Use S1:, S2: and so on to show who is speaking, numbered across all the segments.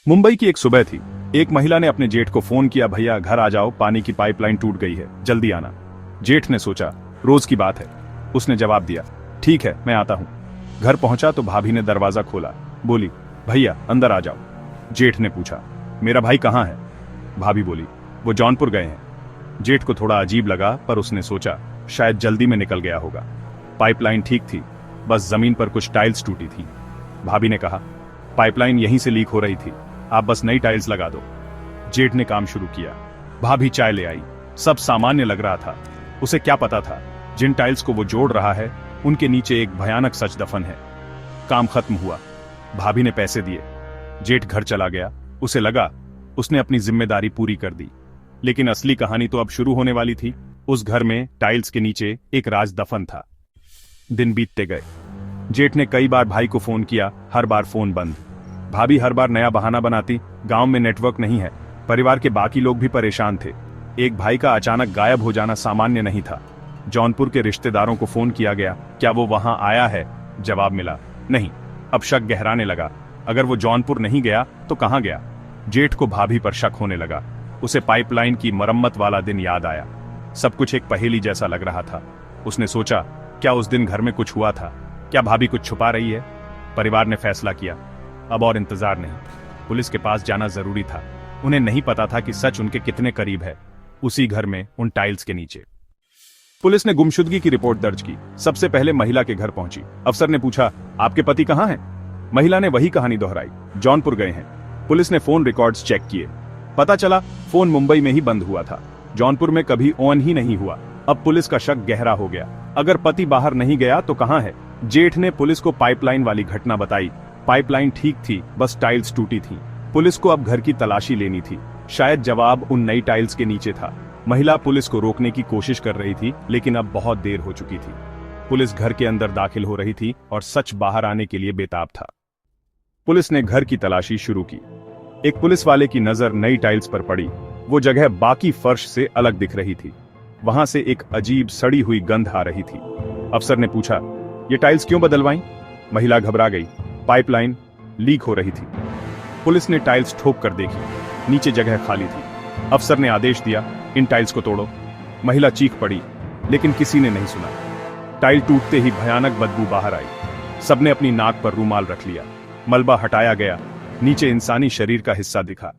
S1: मुंबई की एक सुबह थी। एक महिला ने अपने जेठ को फोन किया, भैया घर आ जाओ, पानी की पाइपलाइन टूट गई है, जल्दी आना। जेठ ने सोचा रोज की बात है। उसने जवाब दिया, ठीक है मैं आता हूं। घर पहुंचा तो भाभी ने दरवाजा खोला, बोली, भैया अंदर आ जाओ। जेठ ने पूछा, मेरा भाई कहाँ है? भाभी बोली, वो जौनपुर गए हैं। जेठ को थोड़ा अजीब लगा, पर उसने सोचा शायद जल्दी में निकल गया होगा। पाइपलाइन ठीक थी, बस जमीन पर कुछ टाइल्स टूटी थी। भाभी ने कहा, पाइपलाइन यहीं से लीक हो रही थी, आप बस नई टाइल्स लगा दो। जेठ ने काम शुरू किया। भाभी चाय ले आई। सब सामान्य लग रहा था। उसे क्या पता था, जिन टाइल्स को वो जोड़ रहा है उनके नीचे एक भयानक सच दफन है। काम खत्म हुआ। भाभी ने पैसे दिए। जेठ घर चला गया। उसे लगा उसने अपनी जिम्मेदारी पूरी कर दी, लेकिन असली कहानी तो अब शुरू होने वाली थी। उस घर में टाइल्स के नीचे एक राज दफन था। दिन बीतते गए। जेठ ने कई बार भाई को फोन किया, हर बार फोन बंद। भाभी हर बार नया बहाना बनाती, गांव में नेटवर्क नहीं है। परिवार के बाकी लोग भी परेशान थे। एक भाई का अचानक गायब हो जाना सामान्य नहीं था। जौनपुर के रिश्तेदारों को फोन किया गया, क्या वो वहां आया है? जवाब मिला, नहीं। अब शक गहराने लगा। अगर वो जौनपुर नहीं गया तो कहां गया? जेठ को भाभी पर शक होने लगा। उसे पाइपलाइन की मरम्मत वाला दिन याद आया। सब कुछ एक पहेली जैसा लग रहा था। उसने सोचा, क्या उस दिन घर में कुछ हुआ था? क्या भाभी कुछ छुपा रही है? परिवार ने फैसला किया, अब और इंतजार नहीं। पुलिस के पास जाना जरूरी था। उन्हें नहीं पता था कि सच उनके कितने करीब है, उसी घर में उन टाइल्स के नीचे। पुलिस ने गुमशुदगी की रिपोर्ट दर्ज की। सबसे पहले महिला के घर पहुंची। अफसर ने पूछा, आपके पति कहां हैं? महिला ने वही कहानी दोहराई, जौनपुर गए हैं। पुलिस ने फोन रिकॉर्ड्स चेक किए। पता चला फोन मुंबई में ही बंद हुआ था, जौनपुर में कभी ऑन ही नहीं हुआ। अब पुलिस का शक गहरा हो गया। अगर पति बाहर नहीं गया तो कहां है? जेठ ने पुलिस को पाइपलाइन वाली घटना बताई। पाइपलाइन ठीक थी, बस टाइल्स टूटी थी। पुलिस को अब घर की तलाशी लेनी थी। शायद जवाब उन नई टाइल्स के नीचे था। महिला पुलिस को रोकने की कोशिश कर रही थी, लेकिन अब बहुत देर हो चुकी थी। पुलिस घर के अंदर दाखिल हो रही थी और सच बाहर आने के लिए बेताब था। पुलिस ने घर की तलाशी शुरू की। एक पुलिस वाले की नजर नई टाइल्स पर पड़ी। वो जगह बाकी फर्श से अलग दिख रही थी। वहां से एक अजीब सड़ी हुई गंध आ रही थी। अफसर ने पूछा, ये टाइल्स क्यों बदलवाई? महिला घबरा गई। पाइपलाइन लीक हो रही थी। पुलिस ने टाइल्स ठोक कर देखी, नीचे जगह खाली थी। अफसर ने आदेश दिया, इन टाइल्स को तोड़ो। महिला चीख पड़ी, लेकिन किसी ने नहीं सुना। टाइल टूटते ही भयानक बदबू बाहर आई। सबने अपनी नाक पर रूमाल रख लिया। मलबा हटाया गया। नीचे इंसानी शरीर का हिस्सा दिखा।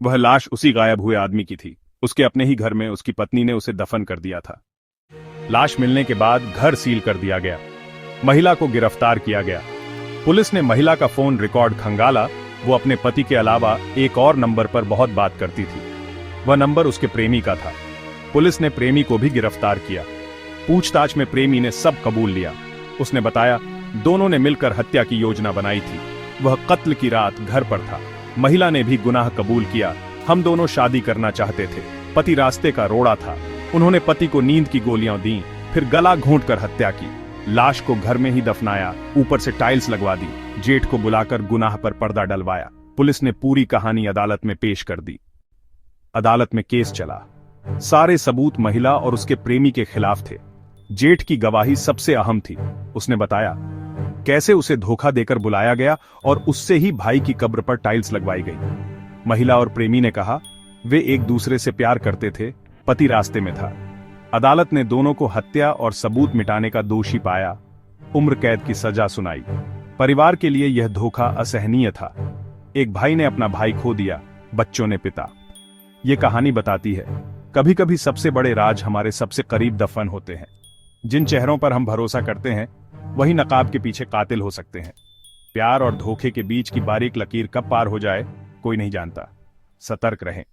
S1: वह लाश उसी गायब हुए आदमी की थी। उसके अपने ही घर में उसकी पत्नी ने उसे दफन कर दिया था। लाश मिलने के बाद घर सील कर दिया गया। महिला को गिरफ्तार किया गया। पुलिस ने महिला का फोन रिकॉर्ड खंगाला। वो अपने पति के अलावा एक और नंबर पर बहुत बात करती थी। वह नंबर उसके प्रेमी का था। पुलिस ने प्रेमी को भी गिरफ्तार किया। पूछताछ में प्रेमी ने सब कबूल लिया। उसने बताया, दोनों ने मिलकर हत्या की योजना बनाई थी। वह कत्ल की रात घर पर था। महिला ने भी गुनाह कबूल किया। हम दोनों शादी करना चाहते थे। पति रास्ते का रोड़ा था। उन्होंने पति को नींद की गोलियां दी, फिर गला घोंटकर हत्या की। लाश को घर में ही दफनाया, ऊपर से टाइल्स लगवा दी। जेठ को बुलाकर गुनाह पर पर्दा डलवाया। पुलिस ने पूरी कहानी अदालत में पेश कर दी। अदालत में केस चला। सारे सबूत महिला और उसके प्रेमी के खिलाफ थे। जेठ की गवाही सबसे अहम थी। उसने बताया कैसे उसे धोखा देकर बुलाया गया और उससे ही भाई की कब्र पर टाइल्स लगवाई गई। महिला और प्रेमी ने कहा वे एक दूसरे से प्यार करते थे, पति रास्ते में था। अदालत ने दोनों को हत्या और सबूत मिटाने का दोषी पाया। उम्र कैद की सजा सुनाई। परिवार के लिए यह धोखा असहनीय था। एक भाई ने अपना भाई खो दिया, बच्चों ने पिता। यह कहानी बताती है, कभी कभी सबसे बड़े राज हमारे सबसे करीब दफन होते हैं। जिन चेहरों पर हम भरोसा करते हैं वही नकाब के पीछे कातिल हो सकते हैं। प्यार और धोखे के बीच की बारीक लकीर कब पार हो जाए कोई नहीं जानता। सतर्क रहें।